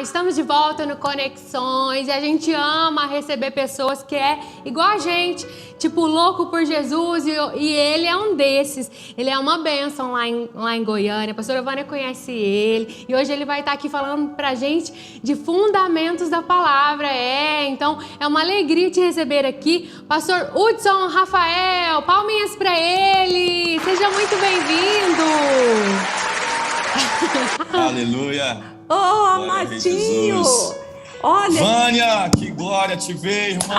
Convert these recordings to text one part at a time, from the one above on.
Estamos de volta no Conexões e a gente ama receber pessoas que é igual a gente, tipo, louco por Jesus e ele é um desses. Ele é uma bênção lá em Goiânia, a pastora Vânia conhece ele e hoje ele vai estar aqui falando pra gente de fundamentos da palavra. Então é uma alegria te receber aqui. Pastor Hudson Rafael, palminhas pra ele, seja muito bem-vindo. Aleluia. Oh, amadinho! Olha, Vânia, que glória te ver, irmã.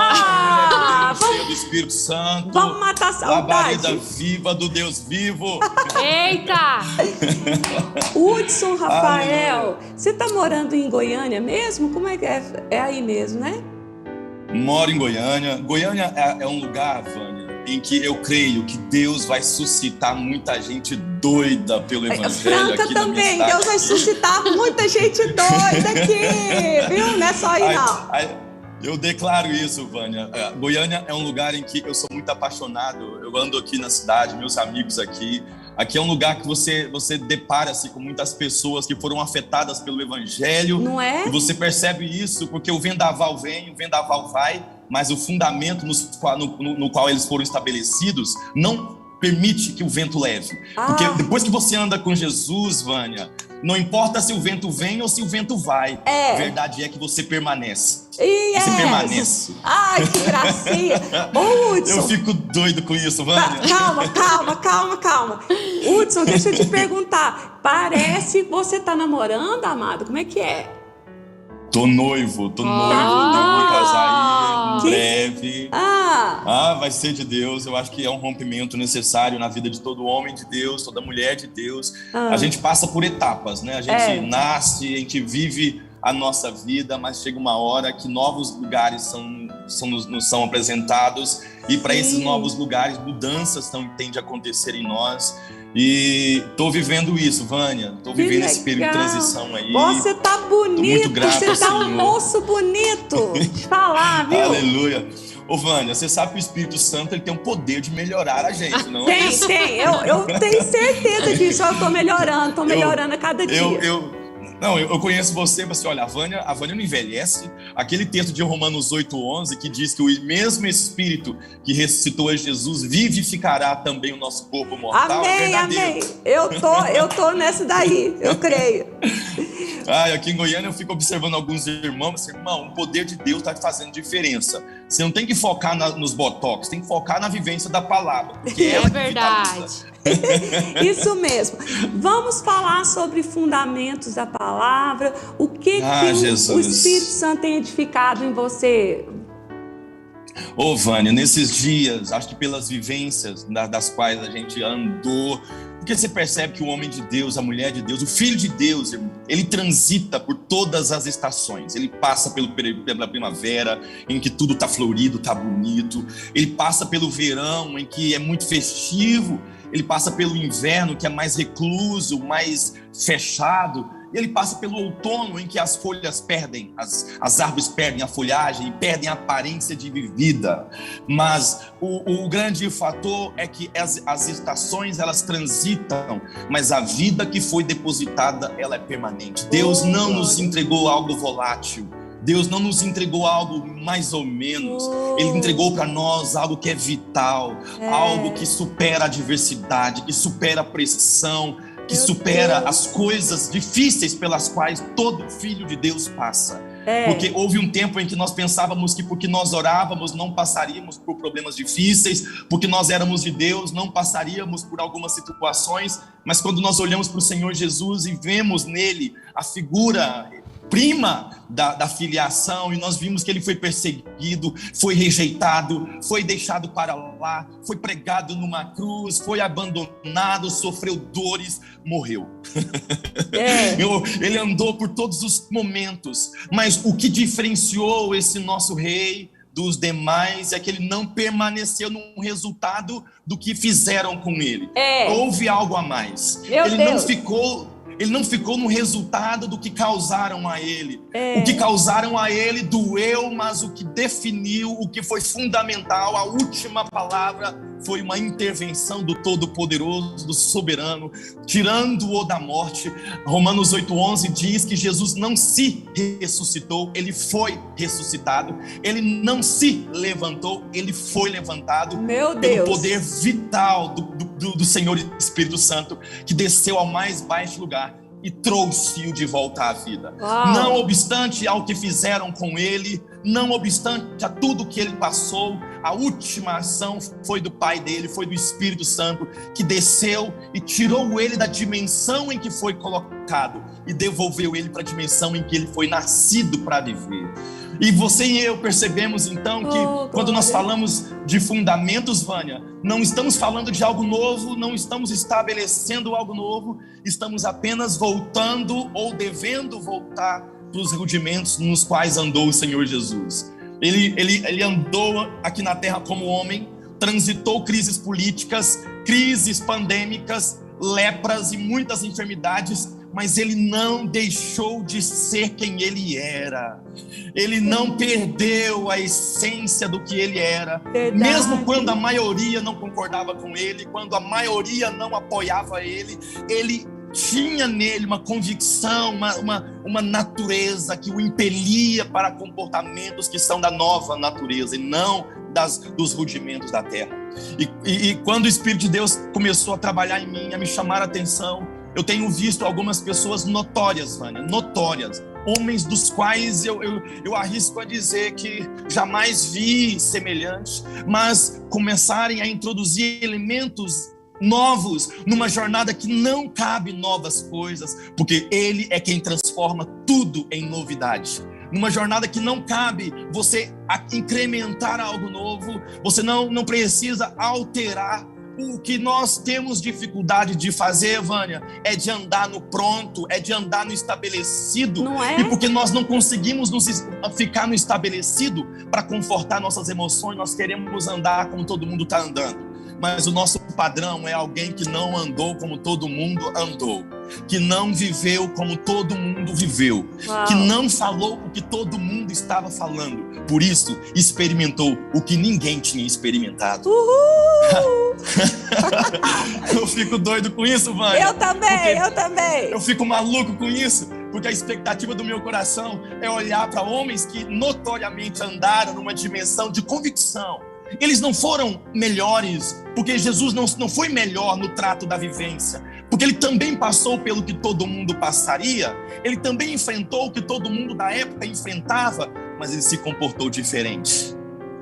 Cheia do Espírito Santo. Vamos matar a saudade. Labareda viva do Deus vivo. Eita! Hudson Rafael, você tá morando em Goiânia mesmo? Como é que é? É aí mesmo, né? Moro em Goiânia. Goiânia é um lugar, Vânia, em que eu creio que Deus vai suscitar muita gente doida pelo Evangelho. Franca aqui também, na minha Deus vai suscitar muita gente doida aqui, viu? Não é só aí, não. Eu declaro isso, Vânia. Goiânia é um lugar em que eu sou muito apaixonado. Eu ando aqui na cidade, meus amigos aqui. Aqui é um lugar que você depara-se com muitas pessoas que foram afetadas pelo Evangelho. Não é? E você percebe isso porque o vendaval vem, o vendaval vai, mas o fundamento no qual eles foram estabelecidos não permite que o vento leve. Porque depois que você anda com Jesus, Vânia, não importa se o vento vem ou se o vento vai. A verdade é que você permanece. Você permanece. Ai, que gracinha. Ô, Hudson. Eu fico doido com isso, Vânia. Calma. Hudson, deixa eu te perguntar. Parece que você tá namorando, amado? Como é que é? Tô noivo, devo casar aí em breve. Vai ser de Deus. Eu acho que é um rompimento necessário na vida de todo homem de Deus, toda mulher de Deus. A gente passa por etapas, né? A gente nasce, a gente vive a nossa vida, mas chega uma hora que novos lugares nos são apresentados e para esses novos lugares mudanças tendem a acontecer em nós. E tô vivendo isso, Vânia. Tô vivendo esse período de transição aí. Você tá bonito, muito grato, você tá um moço bonito. Falar, viu? Aleluia. Ô, Vânia, você sabe que o Espírito Santo ele tem o poder de melhorar a gente, não é isso? Tem. Eu tenho certeza disso. Eu tô melhorando a cada dia. Eu conheço você, mas olha, a Vânia não envelhece. Aquele texto de Romanos 8:11 que diz que o mesmo Espírito que ressuscitou a Jesus vivificará também o nosso corpo mortal. Amém. Eu tô nessa daí, eu creio. Aqui em Goiânia eu fico observando alguns irmãos, irmão, o poder de Deus está fazendo diferença. Você não tem que focar nos botox, tem que focar na vivência da palavra. É verdade. Isso mesmo. Vamos falar sobre fundamentos da palavra. O que o Espírito Santo tem edificado em você? Ô, Vânia, nesses dias, acho que pelas vivências das quais a gente andou, porque você percebe que o homem de Deus, a mulher de Deus, o filho de Deus, ele transita por todas as estações. Ele passa pela primavera, em que tudo está florido, está bonito. Ele passa pelo verão, em que é muito festivo. Ele passa pelo inverno, que é mais recluso, mais fechado. E ele passa pelo outono, em que as folhas perdem, as árvores perdem a folhagem e perdem a aparência de vida. Mas o grande fator é que as estações, elas transitam, mas a vida que foi depositada, ela é permanente. Deus não nos entregou algo volátil. Deus não nos entregou algo mais ou menos. Ele entregou para nós algo que é vital, algo que supera a adversidade, que supera a pressão, que supera as coisas difíceis pelas quais todo filho de Deus passa. Porque houve um tempo em que nós pensávamos que porque nós orávamos não passaríamos por problemas difíceis, porque nós éramos de Deus não passaríamos por algumas situações, mas quando nós olhamos para o Senhor Jesus e vemos nele a figura prima da filiação, e nós vimos que ele foi perseguido, foi rejeitado, foi deixado para lá, foi pregado numa cruz, foi abandonado, sofreu dores, morreu. Ele andou por todos os momentos, mas o que diferenciou esse nosso rei dos demais é que ele não permaneceu num resultado do que fizeram com ele. Houve algo a mais. Ele não ficou no resultado do que causaram a ele. O que causaram a ele doeu, mas o que definiu, o que foi fundamental, a última palavra foi uma intervenção do Todo-Poderoso, do Soberano, tirando-o da morte. Romanos 8:11 diz que Jesus não se ressuscitou, ele foi ressuscitado. Ele não se levantou, ele foi levantado. Meu pelo Deus. Poder vital do Senhor Espírito Santo, que desceu ao mais baixo lugar e trouxe-o de volta à vida. Uau. Não obstante ao que fizeram com ele, não obstante a tudo que ele passou, a última ação foi do Pai dele, foi do Espírito Santo, que desceu e tirou ele da dimensão em que foi colocado e devolveu ele para a dimensão em que ele foi nascido para viver. E você e eu percebemos então que quando nós falamos de fundamentos, Vânia, não estamos falando de algo novo, não estamos estabelecendo algo novo, estamos apenas voltando ou devendo voltar para os rudimentos nos quais andou o Senhor Jesus. Ele andou aqui na terra como homem, transitou crises políticas, crises pandêmicas, lepras e muitas enfermidades, mas ele não deixou de ser quem ele era. Ele não perdeu a essência do que ele era. Verdade. Mesmo quando a maioria não concordava com ele, quando a maioria não apoiava ele, ele tinha nele uma convicção, uma natureza que o impelia para comportamentos que são da nova natureza e não dos rudimentos da terra. E quando o Espírito de Deus começou a trabalhar em mim, a me chamar a atenção, eu tenho visto algumas pessoas notórias, Vânia, notórias, homens dos quais eu arrisco a dizer que jamais vi semelhante, mas começarem a introduzir elementos novos numa jornada que não cabe novas coisas, porque Ele é quem transforma tudo em novidade. Numa jornada que não cabe você incrementar algo novo, você não precisa alterar. O que nós temos dificuldade de fazer, Vânia, é de andar no pronto, é de andar no estabelecido. Não é? E porque nós não conseguimos ficar no estabelecido para confortar nossas emoções, nós queremos andar como todo mundo está andando. Mas o nosso padrão é alguém que não andou como todo mundo andou, que não viveu como todo mundo viveu, Uau. Que não falou o que todo mundo estava falando, por isso experimentou o que ninguém tinha experimentado. Uhul! Eu fico doido com isso, Vânia. Eu também. Eu fico maluco com isso, porque a expectativa do meu coração é olhar para homens que notoriamente andaram numa dimensão de convicção. Eles não foram melhores, porque Jesus não foi melhor no trato da vivência, porque ele também passou pelo que todo mundo passaria, ele também enfrentou o que todo mundo da época enfrentava, mas ele se comportou diferente.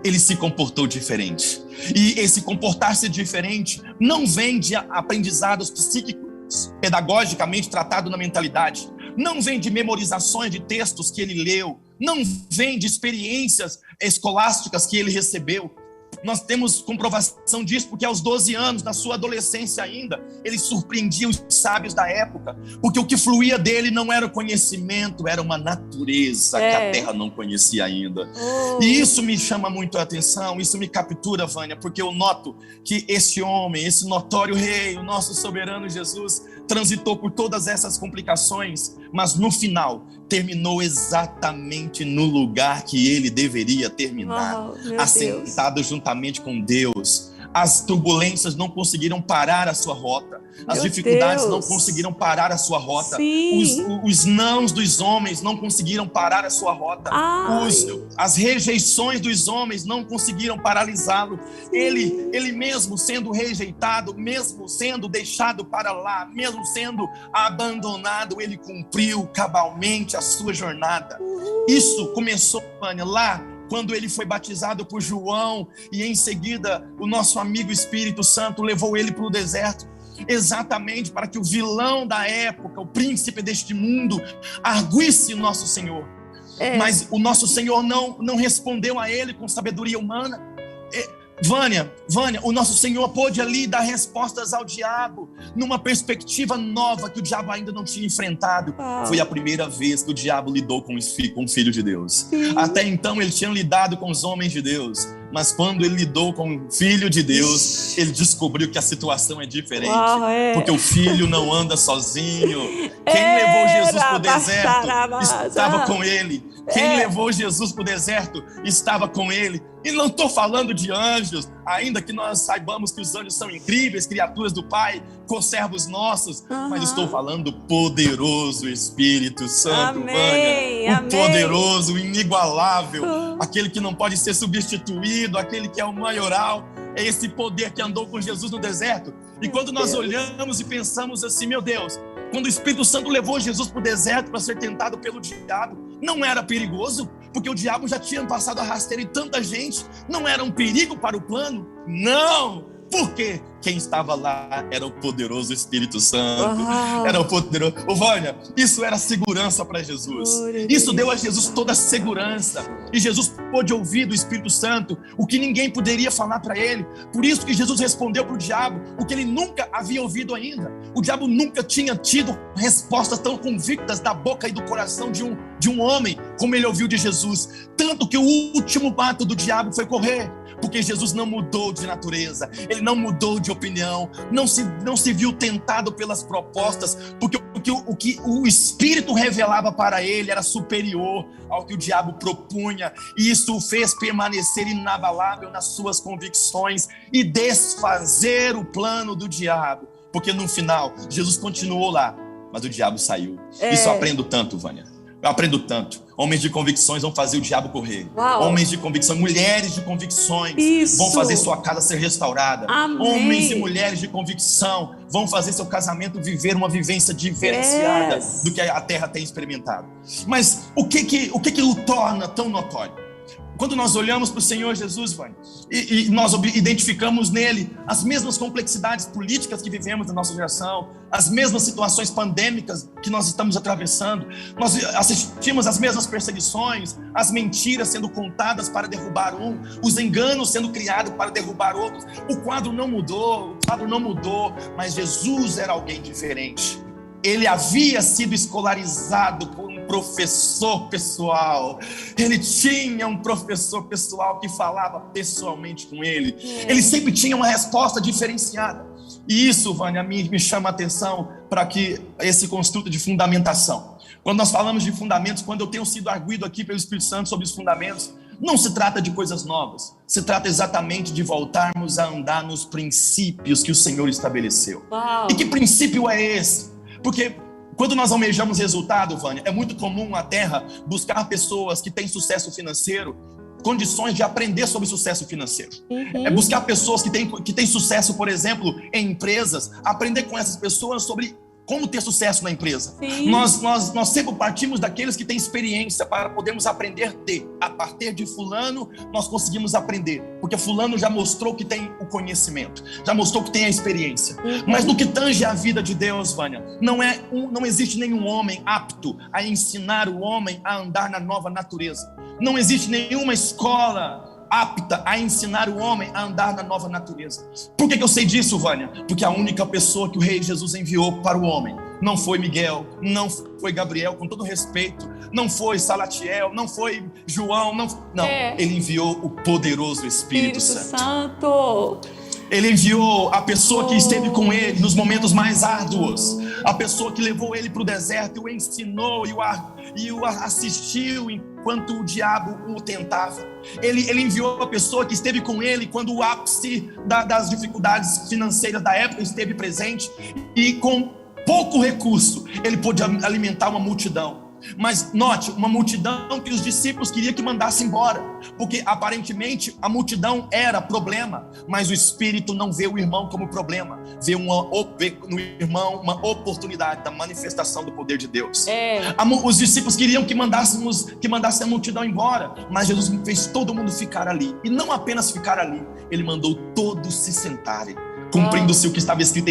Ele se comportou diferente. E esse comportar-se diferente não vem de aprendizados psíquicos, pedagogicamente tratado na mentalidade, não vem de memorizações de textos que ele leu, não vem de experiências escolásticas que ele recebeu. Nós temos comprovação disso porque aos 12 anos, na sua adolescência ainda, ele surpreendia os sábios da época, porque o que fluía dele não era o conhecimento, era uma natureza que a terra não conhecia ainda. E isso me chama muito a atenção, isso me captura, Vânia, porque eu noto que esse homem, esse notório rei, o nosso soberano Jesus, transitou por todas essas complicações, mas no final terminou exatamente no lugar que ele deveria terminar, assentado juntamente com Deus. As turbulências não conseguiram parar a sua rota. As dificuldades não conseguiram parar a sua rota. Os nãos dos homens não conseguiram parar a sua rota. As rejeições dos homens não conseguiram paralisá-lo. Ele mesmo sendo rejeitado, mesmo sendo deixado para lá, mesmo sendo abandonado, ele cumpriu cabalmente a sua jornada. Isso começou, Vânia, lá quando ele foi batizado por João, e em seguida o nosso amigo Espírito Santo levou ele para o deserto, exatamente para que o vilão da época, o príncipe deste mundo, arguisse o nosso Senhor. Mas o nosso Senhor não respondeu a ele com sabedoria humana. Vânia, o nosso Senhor pôde ali dar respostas ao diabo numa perspectiva nova que o diabo ainda não tinha enfrentado. Foi a primeira vez que o diabo lidou com o Filho de Deus. Até então ele tinha lidado com os homens de Deus, mas quando ele lidou com o Filho de Deus, ele descobriu que a situação é diferente, porque o Filho não anda sozinho. Quem levou Jesus para o deserto estava com ele. Quem levou Jesus para o deserto estava com ele. E não estou falando de anjos, ainda que nós saibamos que os anjos são incríveis, criaturas do Pai, conservos nossos, mas estou falando do poderoso Espírito Santo, Vânia, o poderoso, o inigualável, aquele que não pode ser substituído, aquele que é o maioral. É esse poder que andou com Jesus no deserto. E quando nós olhamos e pensamos assim, meu Deus, quando o Espírito Santo levou Jesus para o deserto para ser tentado pelo diabo, não era perigoso? Porque o diabo já tinha passado a rasteira em tanta gente. Não era um perigo para o plano? Não! Porque quem estava lá era o poderoso Espírito Santo. Era o poderoso. Vânia, isso era segurança para Jesus. Isso deu a Jesus toda a segurança. E Jesus pôde ouvir do Espírito Santo o que ninguém poderia falar para ele. Por isso que Jesus respondeu para o diabo o que ele nunca havia ouvido ainda. O diabo nunca tinha tido respostas tão convictas da boca e do coração de um homem como ele ouviu de Jesus. Tanto que o último ato do diabo foi correr. Porque Jesus não mudou de natureza, ele não mudou de opinião, não se viu tentado pelas propostas, porque o que o Espírito revelava para ele era superior ao que o diabo propunha, e isso o fez permanecer inabalável nas suas convicções e desfazer o plano do diabo, porque no final Jesus continuou lá, mas o diabo saiu. Isso eu aprendo tanto, Vânia. Eu aprendo tanto. Homens de convicções vão fazer o diabo correr. Homens de convicções, mulheres de convicções vão fazer sua casa ser restaurada. Homens e mulheres de convicção vão fazer seu casamento viver uma vivência diferenciada do que a terra tem experimentado. Mas o que o torna tão notório? Quando nós olhamos para o Senhor Jesus, Vânia, e nós identificamos nele as mesmas complexidades políticas que vivemos na nossa geração, as mesmas situações pandêmicas que nós estamos atravessando, nós assistimos as mesmas perseguições, as mentiras sendo contadas para derrubar os enganos sendo criados para derrubar outros. O quadro não mudou, mas Jesus era alguém diferente. Ele havia sido escolarizado por um professor pessoal. Ele tinha um professor pessoal que falava pessoalmente com ele. Ele sempre tinha uma resposta diferenciada. E isso, Vânia, me chama a atenção para que esse construto de fundamentação. Quando nós falamos de fundamentos, quando eu tenho sido arguido aqui pelo Espírito Santo sobre os fundamentos, não se trata de coisas novas. Se trata exatamente de voltarmos a andar nos princípios que o Senhor estabeleceu. E que princípio é esse? Porque quando nós almejamos resultado, Vânia, é muito comum na terra buscar pessoas que têm sucesso financeiro, condições de aprender sobre sucesso financeiro. É buscar pessoas que têm sucesso, por exemplo, em empresas, aprender com essas pessoas sobre como ter sucesso na empresa. Nós sempre partimos daqueles que têm experiência para podermos aprender a partir de fulano, nós conseguimos aprender, porque fulano já mostrou que tem o conhecimento, já mostrou que tem a experiência. Mas no que tange a vida de Deus, Vânia, não existe nenhum homem apto a ensinar o homem a andar na nova natureza. Não existe nenhuma escola apta a ensinar o homem a andar na nova natureza. Por que eu sei disso, Vânia? Porque a única pessoa que o Rei Jesus enviou para o homem não foi Miguel, não foi Gabriel, com todo respeito, não foi Salatiel, não foi João, não. Ele enviou o poderoso Espírito Santo. Ele enviou a pessoa que esteve com ele nos momentos mais árduos, a pessoa que levou ele para o deserto e o ensinou e o assistiu enquanto o diabo o tentava. Ele enviou a pessoa que esteve com ele quando o ápice das dificuldades financeiras da época esteve presente, e com pouco recurso ele pôde alimentar uma multidão. Mas note, uma multidão que os discípulos queriam que mandasse embora, porque aparentemente a multidão era problema, mas o Espírito não vê o irmão como problema, vê no irmão uma oportunidade da manifestação do poder de Deus. Os discípulos queriam que mandasse a multidão embora, mas Jesus fez todo mundo ficar ali, e não apenas ficar ali, ele mandou todos se sentarem, cumprindo-se o que estava escrito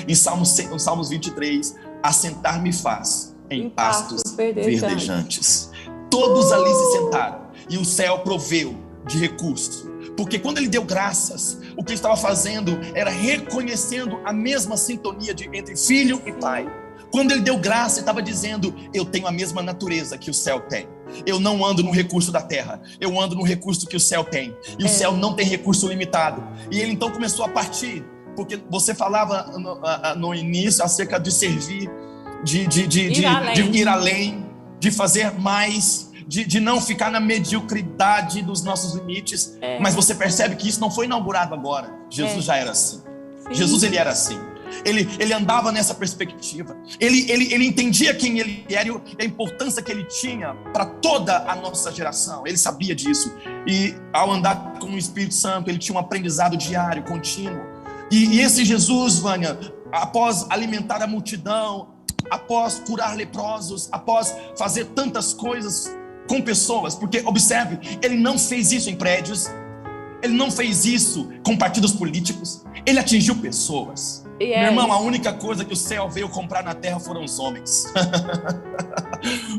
em Salmos 23, assentar-me faz em pastos verdejantes. Todos ali se sentaram e o céu proveu de recurso, porque quando ele deu graças, o que ele estava fazendo era reconhecendo a mesma sintonia entre filho e pai. Quando ele deu graça, ele estava dizendo: eu tenho a mesma natureza que o céu tem. Eu não ando no recurso da terra, eu ando no recurso que o céu tem, e o céu não tem recurso limitado. E ele então começou a partir, porque você falava no início acerca de servir, de ir além, de fazer mais, de não ficar na mediocridade dos nossos limites. Mas você percebe que isso não foi inaugurado agora. Jesus já era assim. Sim. Jesus, ele era assim. Ele andava nessa perspectiva. Ele entendia quem ele era e a importância que ele tinha para toda a nossa geração. Ele sabia disso. E ao andar com o Espírito Santo, ele tinha um aprendizado diário, contínuo. E esse Jesus, Vânia, após alimentar a multidão, após curar leprosos, após fazer tantas coisas com pessoas, porque observe, ele não fez isso em prédios, ele não fez isso com partidos políticos, ele atingiu pessoas. Meu irmão, a única coisa que o céu veio comprar na terra foram os homens.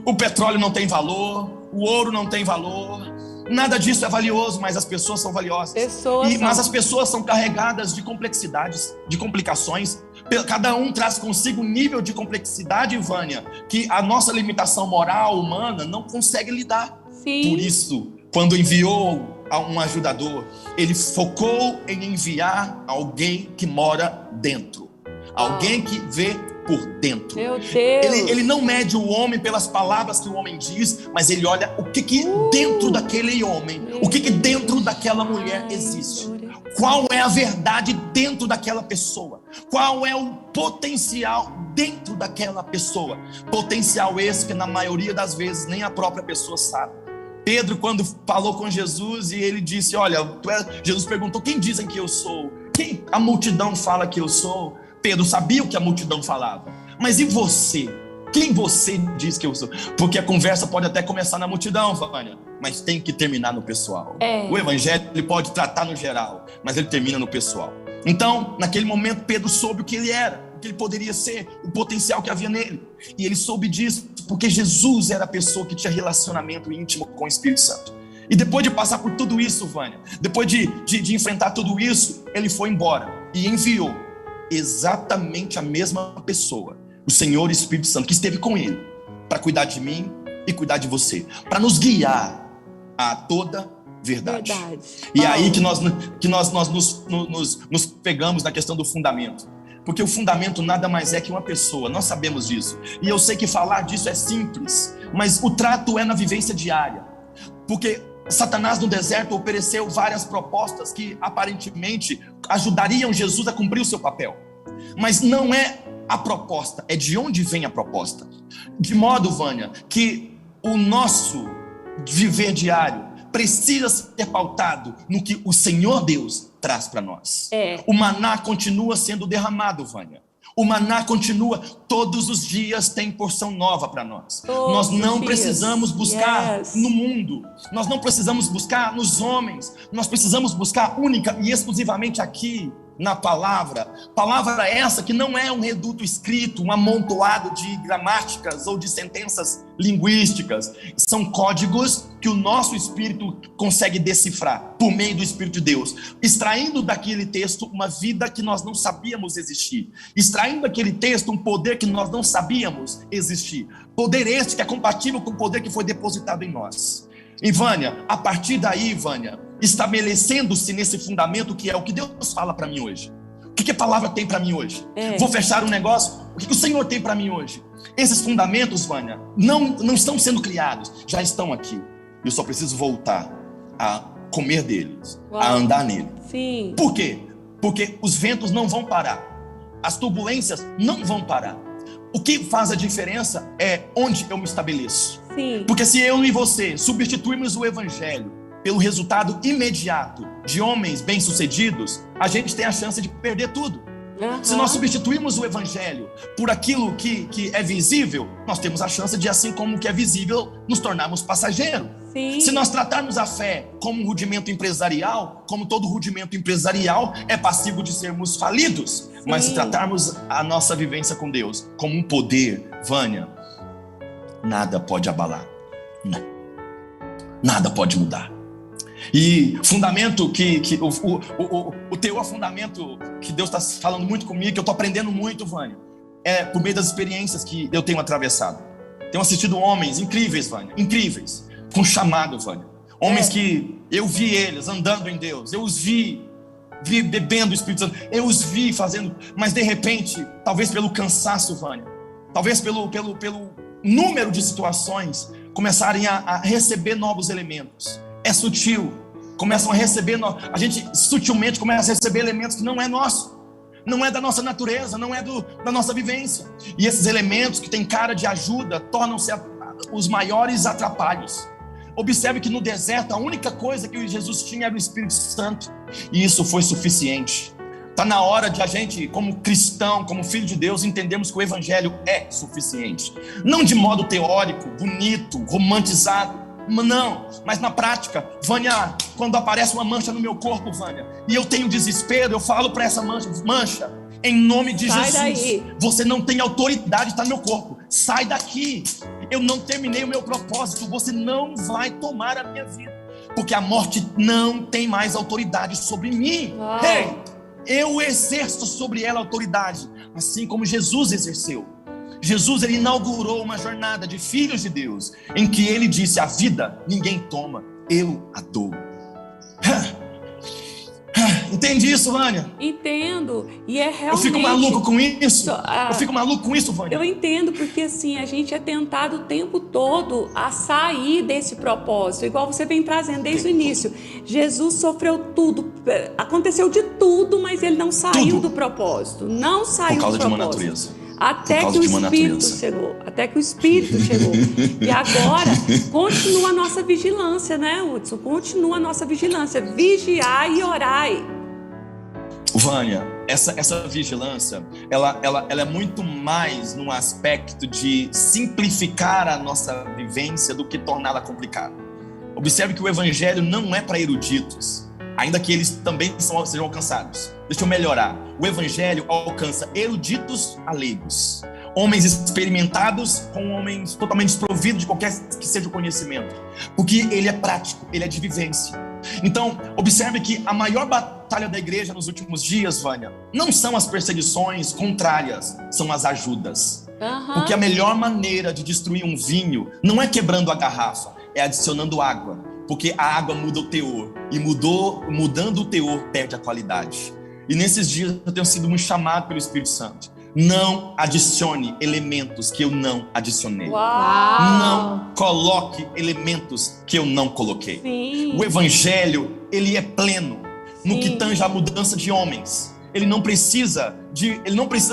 O petróleo não tem valor, o ouro não tem valor, nada disso é valioso, mas as pessoas são valiosas. Mas as pessoas são carregadas de complexidades, de complicações. Cada um traz consigo um nível de complexidade, Vânia, que a nossa limitação moral, humana, não consegue lidar. Sim. Por isso, quando enviou a um ajudador, ele focou em enviar alguém que mora dentro, alguém que vê por dentro. Meu Deus. Ele não mede o homem pelas palavras que o homem diz, mas ele olha o que dentro daquele homem, o que dentro daquela mulher existe. Qual é a verdade dentro daquela pessoa? Qual é o potencial dentro daquela pessoa? Potencial esse que na maioria das vezes nem a própria pessoa sabe. Pedro, quando falou com Jesus e ele disse, olha, Jesus perguntou, quem dizem que eu sou? Quem a multidão fala que eu sou? Pedro sabia o que a multidão falava. Mas e você? Quem você diz que eu sou? Porque a conversa pode até começar na multidão, Vânia, mas tem que terminar no pessoal. O evangelho ele pode tratar no geral, mas ele termina no pessoal. Então, naquele momento, Pedro soube o que ele era, o que ele poderia ser, o potencial que havia nele. E ele soube disso porque Jesus era a pessoa que tinha relacionamento íntimo com o Espírito Santo. E depois de passar por tudo isso, Vânia, depois de enfrentar tudo isso, ele foi embora e enviou exatamente a mesma pessoa, o Senhor Espírito Santo, que esteve com ele, para cuidar de mim e cuidar de você, para nos guiar a toda verdade. E é aí que nós nos pegamos na questão do fundamento. Porque o fundamento nada mais é que uma pessoa, nós sabemos disso. E eu sei que falar disso é simples, mas o trato é na vivência diária. Porque Satanás no deserto ofereceu várias propostas que aparentemente ajudariam Jesus a cumprir o seu papel. Mas não é a proposta, é de onde vem a proposta. De modo, Vânia, que o nosso viver diário precisa ser pautado no que o Senhor Deus traz para nós. O maná continua sendo derramado, Vânia. O maná continua, todos os dias tem porção nova para nós. Nós não precisamos buscar no mundo, nós não precisamos buscar nos homens, nós precisamos buscar única e exclusivamente aqui, na palavra essa que não é um reduto escrito, um amontoado de gramáticas ou de sentenças linguísticas, são códigos que o nosso espírito consegue decifrar por meio do Espírito de Deus, extraindo daquele texto uma vida que nós não sabíamos existir, extraindo daquele texto um poder que nós não sabíamos existir, poder este que é compatível com o poder que foi depositado em nós. E Vânia, a partir daí, Vânia, estabelecendo-se nesse fundamento que é o que Deus fala para mim hoje. O que a palavra tem para mim hoje? Vou fechar um negócio, o que o Senhor tem para mim hoje? Esses fundamentos, Vânia, não estão sendo criados, já estão aqui. Eu só preciso voltar a comer deles, a andar nele. Sim. Por quê? Porque os ventos não vão parar, as turbulências não vão parar. O que faz a diferença é onde eu me estabeleço. Sim. Porque se eu e você substituirmos o evangelho pelo resultado imediato de homens bem-sucedidos, a gente tem a chance de perder tudo. Se nós substituirmos o evangelho por aquilo que é visível, nós temos a chance de, assim como o que é visível, nos tornarmos passageiros. Sim. Se nós tratarmos a fé como um rudimento empresarial, como todo rudimento empresarial é passível de sermos falidos. Sim. Mas se tratarmos a nossa vivência com Deus como um poder, Vânia, nada pode abalar. Nada pode mudar. E fundamento o teu fundamento que Deus está falando muito comigo, que eu estou aprendendo muito, Vânia, é por meio das experiências que eu tenho atravessado. Tenho assistido homens incríveis, Vânia, incríveis, com chamado, Vânia. Homens que eu vi eles andando em Deus, eu os vi bebendo o Espírito Santo, eu os vi fazendo, mas de repente, talvez pelo cansaço, Vânia, talvez pelo número de situações, começarem a receber novos elementos. É sutil. Começam a receber, a gente sutilmente começa a receber elementos que não é nosso, não é da nossa natureza, não é da nossa vivência. E esses elementos que têm cara de ajuda tornam-se os maiores atrapalhos. Observe que no deserto a única coisa que Jesus tinha era o Espírito Santo, e isso foi suficiente. Está na hora de a gente, como cristão, como filho de Deus, entendermos que o Evangelho é suficiente. Não de modo teórico, bonito, romantizado, não, mas na prática. Vânia, quando aparece uma mancha no meu corpo, Vânia, e eu tenho desespero, eu falo para essa mancha, em nome de Sai Jesus, daí. Você não tem autoridade de estar no meu corpo, sai daqui, eu não terminei o meu propósito, você não vai tomar a minha vida, porque a morte não tem mais autoridade sobre mim. Ei, eu exerço sobre ela autoridade, assim como Jesus exerceu. Jesus, ele inaugurou uma jornada de filhos de Deus, em que ele disse: a vida ninguém toma, eu a dou. Entende isso, Vânia? Entendo. E é realmente... Eu fico maluco com isso. Eu fico maluco com isso, Vânia. Eu entendo, porque assim, a gente é tentado o tempo todo a sair desse propósito, igual você vem trazendo desde o início. Jesus sofreu tudo, aconteceu de tudo, mas ele não saiu do propósito. Não saiu do propósito. Por causa de uma natureza. Até que o Espírito chegou. Até que o Espírito chegou. E agora, continua a nossa vigilância, né, Hudson? Continua a nossa vigilância. Vigiai e orai. Vânia, essa vigilância, ela é muito mais no aspecto de simplificar a nossa vivência do que torná-la complicada. Observe que o Evangelho não é para eruditos, ainda que eles também sejam alcançados. Deixa eu melhorar. O Evangelho alcança eruditos a leigos, homens experimentados com homens totalmente desprovidos de qualquer que seja o conhecimento, porque ele é prático, ele é de vivência. Então, observe que a maior batalha da igreja nos últimos dias, Vânia, não são as perseguições contrárias, são as ajudas. Porque a melhor maneira de destruir um vinho não é quebrando a garrafa, é adicionando água, porque a água muda o teor, e mudando o teor perde a qualidade. E nesses dias eu tenho sido muito chamado pelo Espírito Santo: não adicione elementos que eu não adicionei. Uau. Não coloque elementos que eu não coloquei. Sim. O Evangelho, ele é pleno no que tange a mudança de homens. Ele não precisa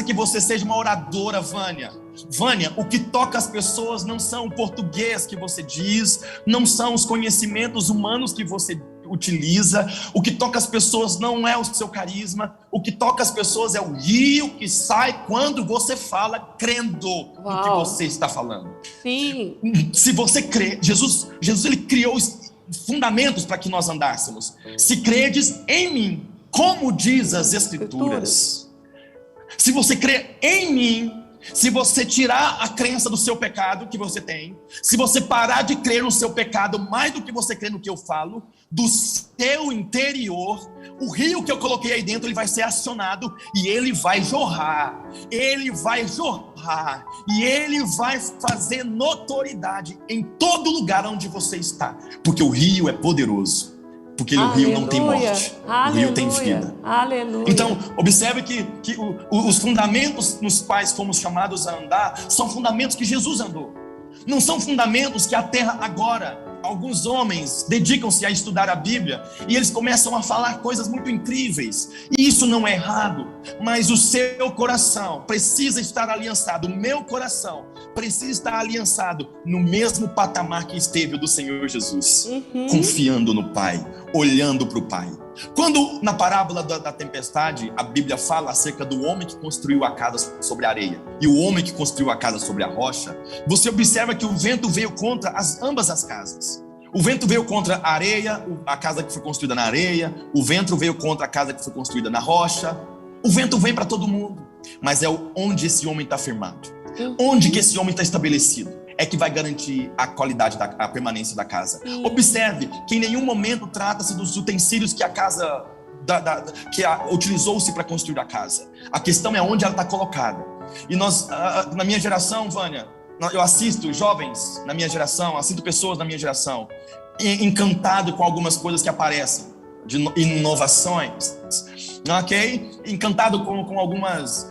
que você seja uma oradora, Vânia. Vânia, o que toca as pessoas não são o português que você diz, não são os conhecimentos humanos que você utiliza. O que toca as pessoas não é o seu carisma. O que toca as pessoas é o rio que sai quando você fala crendo no que você está falando. Sim. Se você crê, Jesus ele criou fundamentos para que nós andássemos. Se credes em mim, como diz as Escrituras. Se você crê em mim, se você tirar a crença do seu pecado que você tem, se você parar de crer no seu pecado mais do que você crê no que eu falo, do seu interior, o rio que eu coloquei aí dentro, ele vai ser acionado e ele vai jorrar, e ele vai fazer notoriedade em todo lugar onde você está, porque o rio é poderoso. Porque o rio não tem morte, o rio tem vida. Aleluia. Então, observe que os fundamentos nos quais fomos chamados a andar são fundamentos que Jesus andou. Não são fundamentos que a terra agora... Alguns homens dedicam-se a estudar a Bíblia e eles começam a falar coisas muito incríveis. E isso não é errado, mas o seu coração precisa estar aliançado. O meu coração precisa estar aliançado no mesmo patamar que esteve o do Senhor Jesus. Confiando no Pai, olhando para o Pai. Quando na parábola da tempestade a Bíblia fala acerca do homem que construiu a casa sobre a areia e o homem que construiu a casa sobre a rocha, você observa que o vento veio contra ambas as casas. O vento veio contra a areia, a casa que foi construída na areia. O vento veio contra a casa que foi construída na rocha. O vento vem para todo mundo, mas é onde esse homem está firmado, onde que esse homem está estabelecido, é que vai garantir a qualidade, a permanência da casa. Observe que em nenhum momento trata-se dos utensílios que a casa utilizou-se para construir a casa. A questão é onde ela está colocada. E nós, na minha geração, Vânia, eu assisto jovens na minha geração, assisto pessoas na minha geração, encantado com algumas coisas que aparecem, de inovações, ok? Encantado com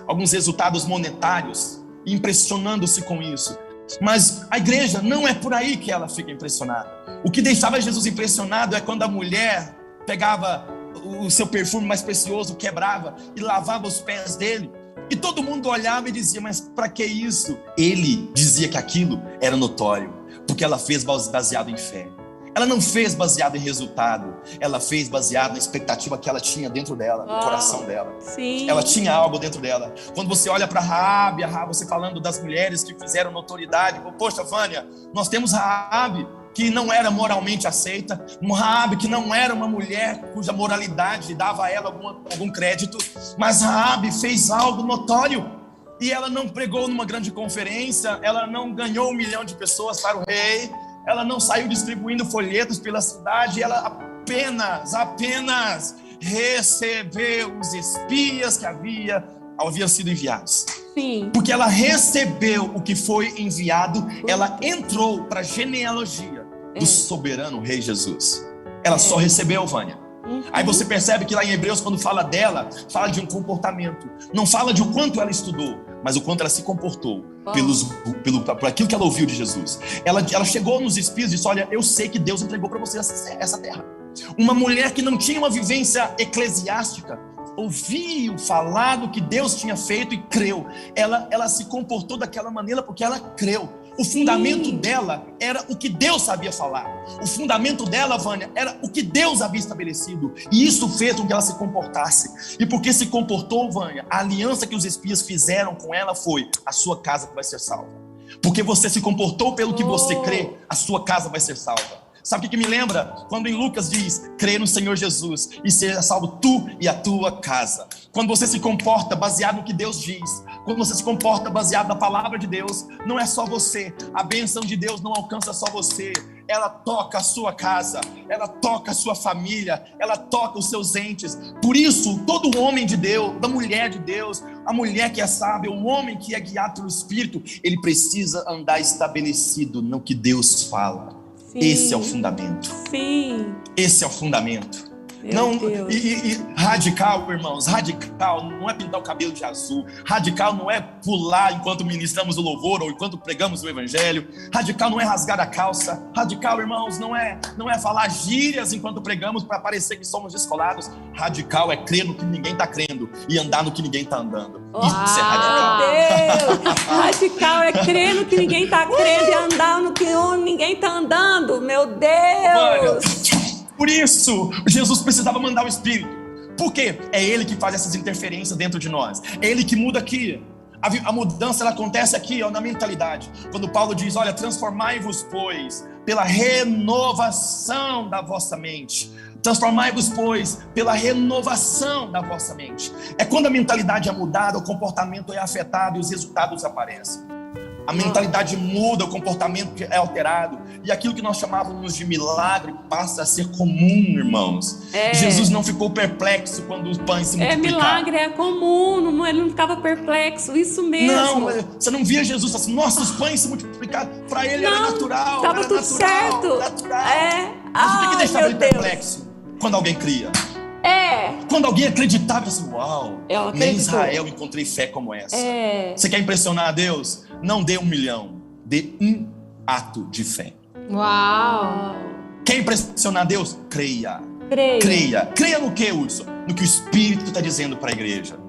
alguns resultados monetários, impressionando-se com isso. Mas a igreja não é por aí que ela fica impressionada. O que deixava Jesus impressionado é quando a mulher pegava o seu perfume mais precioso, quebrava e lavava os pés dele. E todo mundo olhava e dizia, mas para que isso? Ele dizia que aquilo era notório, porque ela fez baseado em fé. Ela não fez baseado em resultado, ela fez baseado na expectativa que ela tinha dentro dela, no coração dela. Sim. Ela tinha algo dentro dela. Quando você olha para Raabe, você falando das mulheres que fizeram notoriedade, poxa, Vânia, nós temos Raabe, que não era moralmente aceita, Raabe que não era uma mulher cuja moralidade dava a ela algum crédito, mas Raabe fez algo notório, e ela não pregou numa grande conferência, ela não ganhou 1 milhão de pessoas para o rei, ela não saiu distribuindo folhetos pela cidade, ela apenas recebeu os espias que haviam sido enviados. Sim. Porque ela recebeu o que foi enviado, ela entrou para a genealogia do soberano rei Jesus. Ela só recebeu, Vânia. Aí você percebe que lá em Hebreus, quando fala dela, fala de um comportamento. Não fala de o quanto ela estudou, mas o quanto ela se comportou por aquilo que ela ouviu de Jesus. Ela chegou nos espias e disse, olha, eu sei que Deus entregou para você essa terra. Uma mulher que não tinha uma vivência eclesiástica, ouviu falar do que Deus tinha feito e creu. Ela se comportou daquela maneira porque ela creu. O fundamento dela era o que Deus sabia falar. O fundamento dela, Vânia, era o que Deus havia estabelecido. E isso fez com que ela se comportasse. E porque se comportou, Vânia, a aliança que os espias fizeram com ela foi: a sua casa vai ser salva. Porque você se comportou pelo que você crê, a sua casa vai ser salva. Sabe o que me lembra? Quando em Lucas diz, crê no Senhor Jesus e seja salvo tu e a tua casa. Quando você se comporta baseado no que Deus diz, quando você se comporta baseado na palavra de Deus, não é só você. A bênção de Deus não alcança só você. Ela toca a sua casa, ela toca a sua família, ela toca os seus entes. Por isso, todo homem de Deus, da mulher de Deus, a mulher que é sábia, o homem que é guiado pelo Espírito, ele precisa andar estabelecido no que Deus fala. Sim. Esse é o fundamento. Sim. Esse é o fundamento. Meu Deus. Radical, irmãos, radical não é pintar o cabelo de azul. Radical não é pular enquanto ministramos o louvor ou enquanto pregamos o evangelho. Radical não é rasgar a calça. Radical, irmãos, não é falar gírias enquanto pregamos para parecer que somos descolados. Radical é crer no que ninguém está crendo e andar no que ninguém está andando. Isso é radical. Meu Deus. Radical é crer no que ninguém está crendo e andar no que ninguém está andando. Meu Deus. Por isso, Jesus precisava mandar o Espírito. Por quê? É Ele que faz essas interferências dentro de nós. É Ele que muda aqui. A mudança ela acontece aqui, na mentalidade. Quando Paulo diz, olha, transformai-vos, pois, pela renovação da vossa mente. Transformai-vos, pois, pela renovação da vossa mente. É quando a mentalidade é mudada, o comportamento é afetado e os resultados aparecem. A mentalidade muda, o comportamento é alterado. E aquilo que nós chamávamos de milagre passa a ser comum, irmãos. Jesus não ficou perplexo quando os pães se multiplicaram. Milagre é comum, ele não ficava perplexo, isso mesmo. Não, você não via Jesus assim, nossa, os pães se multiplicaram. Para ele era natural. Estava tudo certo. Natural. Mas o que deixava ele perplexo? Quando alguém cria. Quando alguém acreditava assim, uau, nem em Israel encontrei fé como essa. Você quer impressionar a Deus? Não dê 1 milhão, dê um ato de fé. Uau! Quer impressionar a Deus? Creia. Creia no que, Wilson? No que o Espírito está dizendo para a igreja.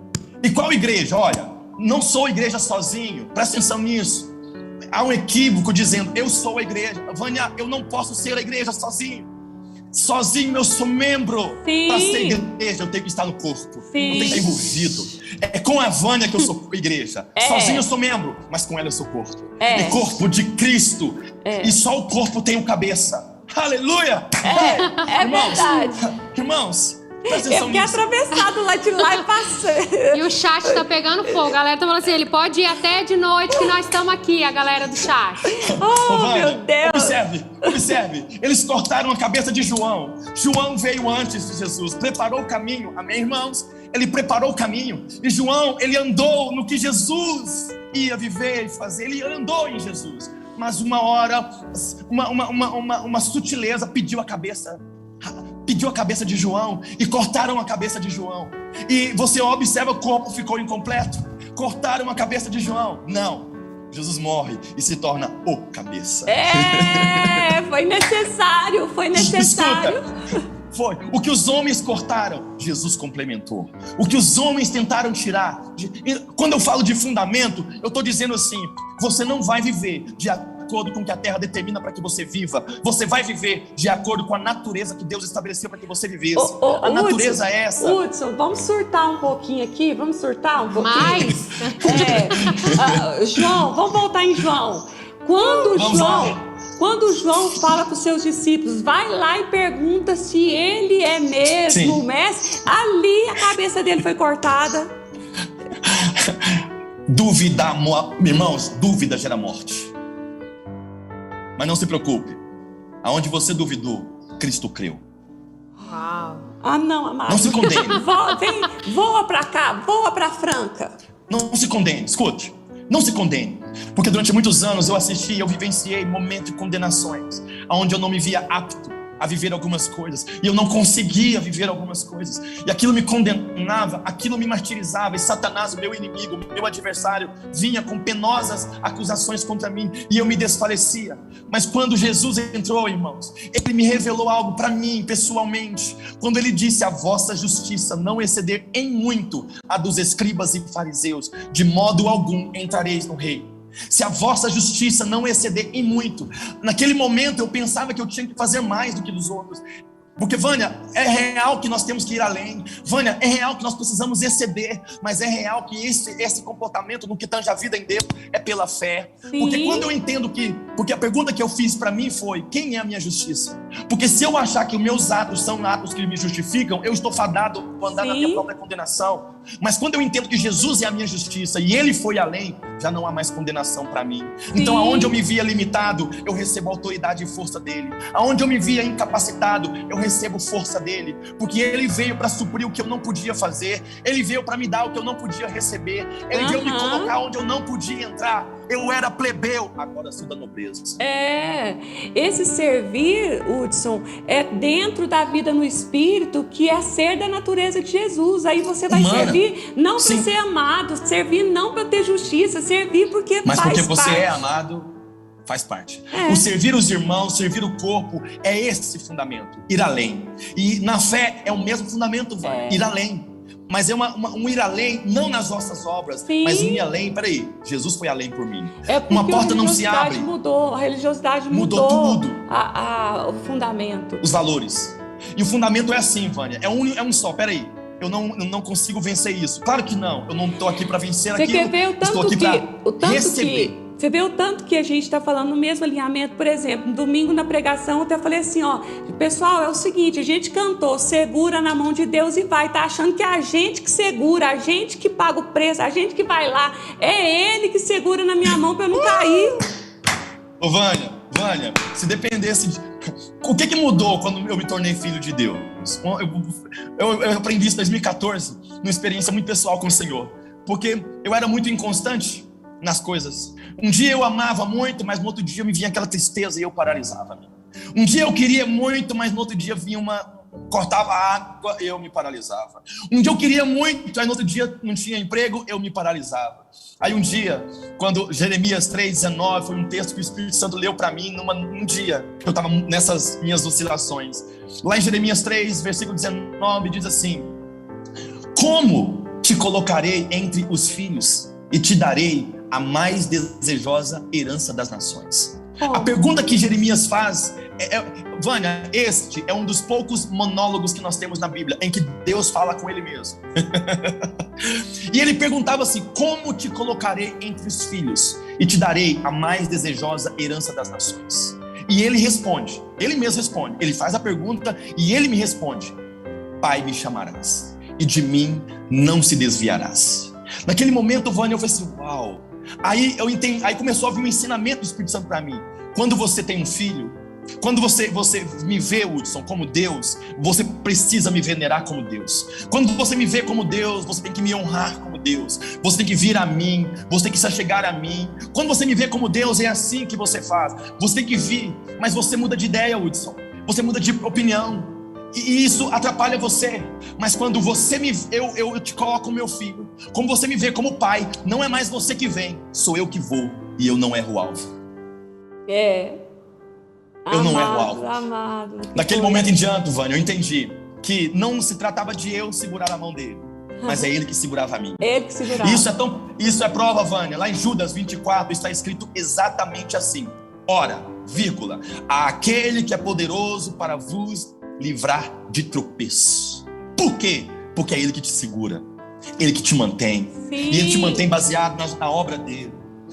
E qual igreja? Olha, não sou igreja sozinho, presta atenção nisso. Há um equívoco dizendo, eu sou a igreja. Vânia, eu não posso ser a igreja sozinho. Sozinho eu sou membro. Para ser igreja eu tenho que estar no corpo. Eu tenho que estar envolvido. É com a Vânia que eu sou igreja. Sozinho eu sou membro, mas com ela eu sou corpo. E corpo de Cristo. E só o corpo tem o cabeça. Aleluia! Irmãos, verdade. Irmãos, presta atenção nisso. Eu fiquei atravessado lá de lá e passei. E o chat tá pegando fogo. A galera tá falando assim, ele pode ir até de noite que nós estamos aqui, a galera do chat. Vânia, meu Deus. Observe. Eles cortaram a cabeça de João. João veio antes de Jesus, preparou o caminho. Amém, irmãos? Ele preparou o caminho. E João, ele andou no que Jesus ia viver e fazer. Ele andou em Jesus. Mas uma hora, uma sutileza pediu a cabeça de João e cortaram a cabeça de João. E você observa, o corpo ficou incompleto. Cortaram a cabeça de João. Não. Jesus morre e se torna o cabeça. Foi necessário. Escuta, foi. O que os homens cortaram, Jesus complementou. O que os homens tentaram tirar. Quando eu falo de fundamento, eu estou dizendo assim: você não vai viver de acordo com o que a terra determina para que você viva. Você vai viver de acordo com a natureza que Deus estabeleceu para que você vivesse. A natureza é essa. Hudson, vamos surtar um pouquinho aqui? Mais? João, vamos voltar em João. Quando João fala para os seus discípulos, vai lá e pergunta se ele é mesmo o mestre, ali a cabeça dele foi cortada. Irmãos, dúvida gera morte. Mas não se preocupe, aonde você duvidou, Cristo creu. Uau. Não, amado. Não se condene. Voa para cá, voa para Franca. Não se condene, escute. Não se condene, porque durante muitos anos eu vivenciei momentos de condenações, onde eu não me via apto a viver algumas coisas, e eu não conseguia viver algumas coisas, e aquilo me condenava, aquilo me martirizava, e Satanás, o meu inimigo, o meu adversário, vinha com penosas acusações contra mim, e eu me desfalecia. Mas quando Jesus entrou, irmãos, ele me revelou algo para mim, pessoalmente, quando ele disse: a vossa justiça não exceder em muito a dos escribas e fariseus, de modo algum entrareis no reino. Se a vossa justiça não exceder em muito. Naquele momento eu pensava que eu tinha que fazer mais do que os outros. Porque, Vânia, é real que nós temos que ir além. Vânia, é real que nós precisamos exceder. Mas é real que esse comportamento, no que tange a vida em Deus, é pela fé. Sim. Porque quando eu entendo porque a pergunta que eu fiz para mim foi: quem é a minha justiça? Porque se eu achar que os meus atos são atos que me justificam, eu estou fadado a andar na minha própria condenação. Mas quando eu entendo que Jesus é a minha justiça e Ele foi além, já não há mais condenação para mim. Então, aonde eu me via limitado, eu recebo a autoridade e força dele. Aonde eu me via incapacitado, eu recebo força dele, porque ele veio para suprir o que eu não podia fazer, ele veio para me dar o que eu não podia receber, ele veio me colocar onde eu não podia entrar. Eu era plebeu, agora sou da nobreza. Esse servir, Hudson, é dentro da vida no Espírito, que é ser da natureza de Jesus. Aí você vai servir não para ser amado, servir não para ter justiça, servir porque mas faz porque você parte. É amado, faz parte. O servir os irmãos, servir o corpo, é esse fundamento, ir além. E na fé é o mesmo fundamento, ir além. Mas é um ir além, não nas nossas obras, mas um ir além. Peraí, Jesus foi além por mim. Uma porta não se abre. A religiosidade mudou tudo. O fundamento. Os valores. E o fundamento é assim, Vânia, é um só. Peraí, eu não consigo vencer isso. Claro que não, eu não estou aqui para vencer aquilo. Você quer ver estou aqui para receber. Você vê o tanto que a gente está falando no mesmo alinhamento. Por exemplo, no domingo na pregação eu até falei assim, pessoal, é o seguinte, a gente cantou, segura na mão de Deus e vai, tá achando que é a gente que segura, a gente que paga o preço, a gente que vai lá, é Ele que segura na minha mão para eu não cair. Ô Vânia, se dependesse o que mudou quando eu me tornei filho de Deus? Eu aprendi isso em 2014, numa experiência muito pessoal com o Senhor, porque eu era muito inconstante nas coisas. Um dia eu amava muito, mas no outro dia me vinha aquela tristeza e eu paralisava. Um dia eu queria muito, mas no outro dia cortava a água, eu me paralisava. Um dia eu queria muito, aí no outro dia não tinha emprego, eu me paralisava. Aí um dia, quando Jeremias 3,19 foi um texto que o Espírito Santo leu para mim num dia que eu estava nessas minhas oscilações. Lá em Jeremias 3, versículo 19, diz assim: como te colocarei entre os filhos e te darei a mais desejosa herança das nações. A pergunta que Jeremias faz Vânia, este é um dos poucos monólogos que nós temos na Bíblia em que Deus fala com ele mesmo. E ele perguntava assim: como te colocarei entre os filhos e te darei a mais desejosa herança das nações? E ele responde, ele mesmo responde, ele faz a pergunta e ele me responde: Pai me chamarás e de mim não se desviarás. Naquele momento, Vânia, eu falei assim: uau. Aí eu entendi, aí começou a vir um ensinamento do Espírito Santo para mim. Quando você tem um filho, quando você me vê, Hudson, como Deus, você precisa me venerar como Deus. Quando você me vê como Deus, você tem que me honrar como Deus. Você tem que vir a mim, você tem que se achegar a mim. Quando você me vê como Deus, é assim que você faz. Você tem que vir, mas você muda de ideia, Hudson. Você muda de opinião. E isso atrapalha você. Mas quando você eu te coloco como meu filho, como você me vê como pai, não é mais você que vem, sou eu que vou. e eu não erro o alvo. Eu não erro o alvo. Amado. Naquele momento em diante, Vânia, eu entendi que não se tratava de eu segurar a mão dele, mas é ele que segurava a minha. Ele que segurava. Isso é prova, Vânia. Lá em Judas 24 está escrito exatamente assim. Ora, vírgula, aquele que é poderoso para vos livrar de tropeço. Por quê? Porque é ele que te segura, ele que te mantém. Sim. E ele te mantém baseado na obra dele.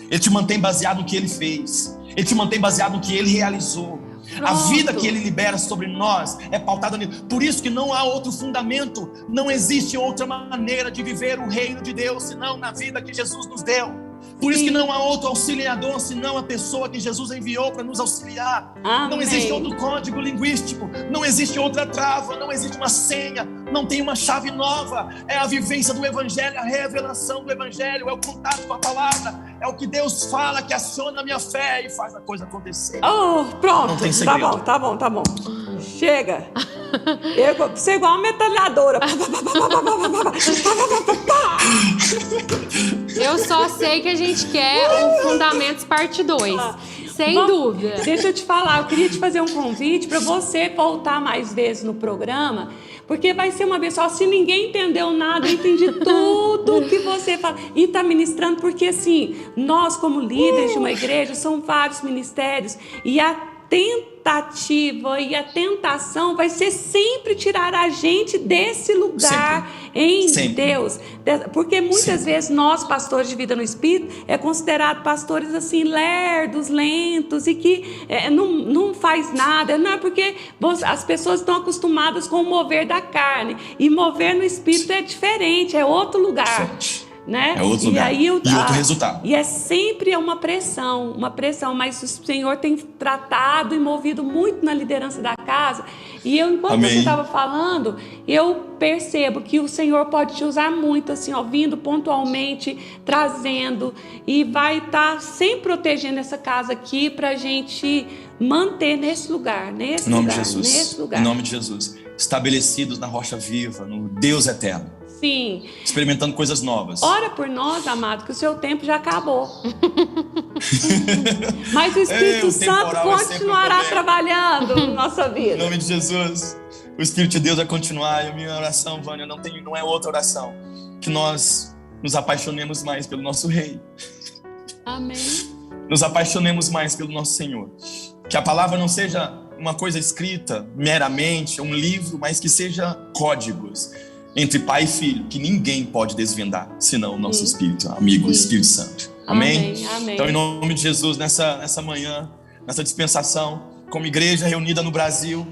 Ele te mantém baseado no que ele fez. Ele te mantém baseado no que ele realizou. Pronto. A vida que ele libera sobre nós é pautada nele. Por isso que não há outro fundamento, não existe outra maneira de viver o reino de Deus senão na vida que Jesus nos deu. Por isso que não há outro auxiliador senão a pessoa que Jesus enviou para nos auxiliar. Amém. Não existe outro código linguístico, não existe outra trava, não existe uma senha, não tem uma chave nova. É a vivência do Evangelho, a revelação do Evangelho, é o contato com a palavra, é o que Deus fala que aciona a minha fé e faz a coisa acontecer. Pronto, Não tem segredo. tá bom. Chega. Você é igual uma metralhadora. Eu só sei que a gente quer o Fundamentos parte 2. Sem dúvida. Deixa eu te falar, eu queria te fazer um convite para você voltar mais vezes no programa, porque vai ser uma vez só. Se ninguém entendeu nada, eu entendi tudo que você fala e está ministrando, porque assim, nós como líderes de uma igreja, são vários ministérios, e a tentativa e a tentação vai ser sempre tirar a gente desse lugar sempre. Deus, porque muitas vezes nós, pastores de vida no Espírito, é considerado pastores assim, lerdos, lentos e que não faz nada. Não é porque as pessoas estão acostumadas com o mover da carne, e mover no Espírito é diferente, é outro lugar. Né? É outro lugar e outro resultado. E é sempre uma pressão, mas o Senhor tem tratado e movido muito na liderança da casa. E enquanto você estava falando, eu percebo que o Senhor pode te usar muito, assim, vindo pontualmente, trazendo, e vai estar sempre protegendo essa casa aqui para a gente manter nesse lugar, em nome de Jesus, estabelecidos na rocha viva, no Deus eterno. Sim. Experimentando coisas novas. Ora por nós, amado, que o seu tempo já acabou. Mas o Espírito Santo continuará trabalhando na nossa vida. Em nome de Jesus. O Espírito de Deus vai continuar. E a minha oração, Vânia, não é outra oração. Que nós nos apaixonemos mais pelo nosso Rei. Amém. Nos apaixonemos mais pelo nosso Senhor. Que a palavra não seja uma coisa escrita meramente, um livro, mas que seja códigos entre pai e filho, que ninguém pode desvendar, senão o nosso Espírito, amigo, o Espírito Santo. Amém? Então, em nome de Jesus, nessa manhã, nessa dispensação, como igreja reunida no Brasil,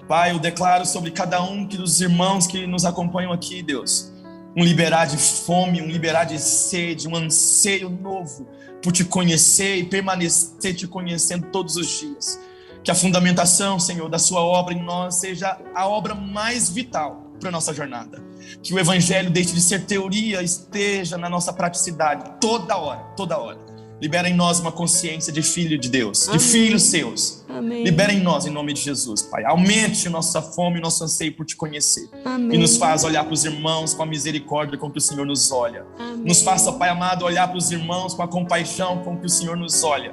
Pai, eu declaro sobre cada um dos irmãos que nos acompanham aqui, Deus, um liberar de fome, um liberar de sede, um anseio novo por te conhecer e permanecer te conhecendo todos os dias. Que a fundamentação, Senhor, da sua obra em nós seja a obra mais vital para a nossa jornada. Que o Evangelho deixe de ser teoria, esteja na nossa praticidade toda hora. Libera em nós uma consciência de filho de Deus, de filhos seus. Amém. Libera em nós, em nome de Jesus, Pai. Aumente nossa fome e nosso anseio por te conhecer. Amém. E nos faz olhar para os irmãos com a misericórdia com que o Senhor nos olha. Amém. Nos faça, Pai amado, olhar para os irmãos com a compaixão com que o Senhor nos olha.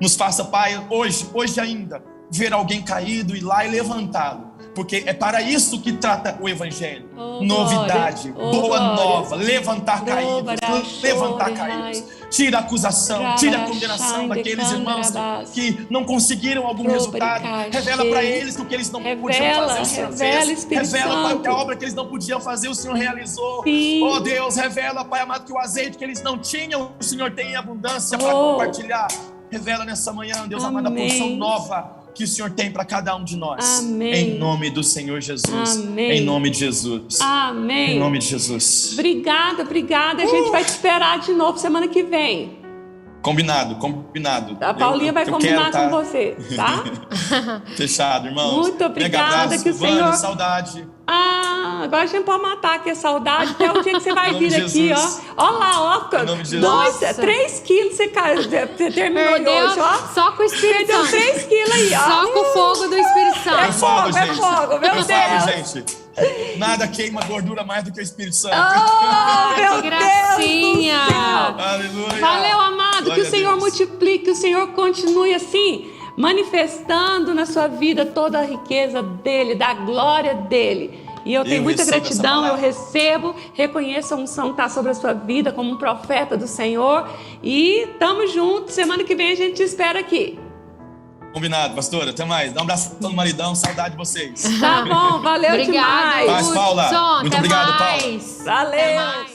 Nos faça, Pai, hoje ainda, ver alguém caído, ir lá e levantá-lo. Porque é para isso que trata o Evangelho. Novidade, boa nova, levantar caídos. Tira a acusação, tira a condenação daqueles irmãos que não conseguiram algum resultado. Revela para eles o que eles não podiam fazer, o Senhor fez. Revela, Pai, que a obra que eles não podiam fazer, o Senhor realizou. Oh Deus, revela, Pai amado, que o azeite que eles não tinham, o Senhor tem em abundância para compartilhar. Revela nessa manhã, Deus amado, a porção nova que o Senhor tem para cada um de nós. Amém. Em nome do Senhor Jesus. Amém. Em nome de Jesus. Amém. Em nome de Jesus. Obrigada. A gente vai te esperar de novo semana que vem. Combinado. A Paulinha vai combinar com você, tá? Fechado, irmãos. Muito obrigada. Abraço, que o Senhor... Vânia, saudade. Agora a gente pode matar aqui a saudade. Até o dia que você vai vir aqui, ó. Ó lá, ó. Em nome de Jesus. 3 quilos você terminou hoje, ó. Só com o Espírito Perdeu Santo. 3 quilos aí, ó. Só com o fogo do Espírito Santo. É fogo, meu Deus. Gente. Nada queima gordura mais do que o Espírito Santo. Oh, meu Que gracinha. Deus do céu. Aleluia. Valeu, amado. Glória que o Senhor a Deus. multiplique, que o Senhor continue assim, manifestando na sua vida toda a riqueza dele, da glória dele. E eu tenho muita gratidão, eu recebo, reconheço a unção que está sobre a sua vida como um profeta do Senhor. E estamos juntos, semana que vem a gente te espera aqui. Combinado, pastora. Até mais. Dá um abraço no maridão, saudade de vocês. Tá bom, valeu Obrigada, demais. Paz, Paula. Muito Até obrigado, Paula. mais. Valeu. Até mais.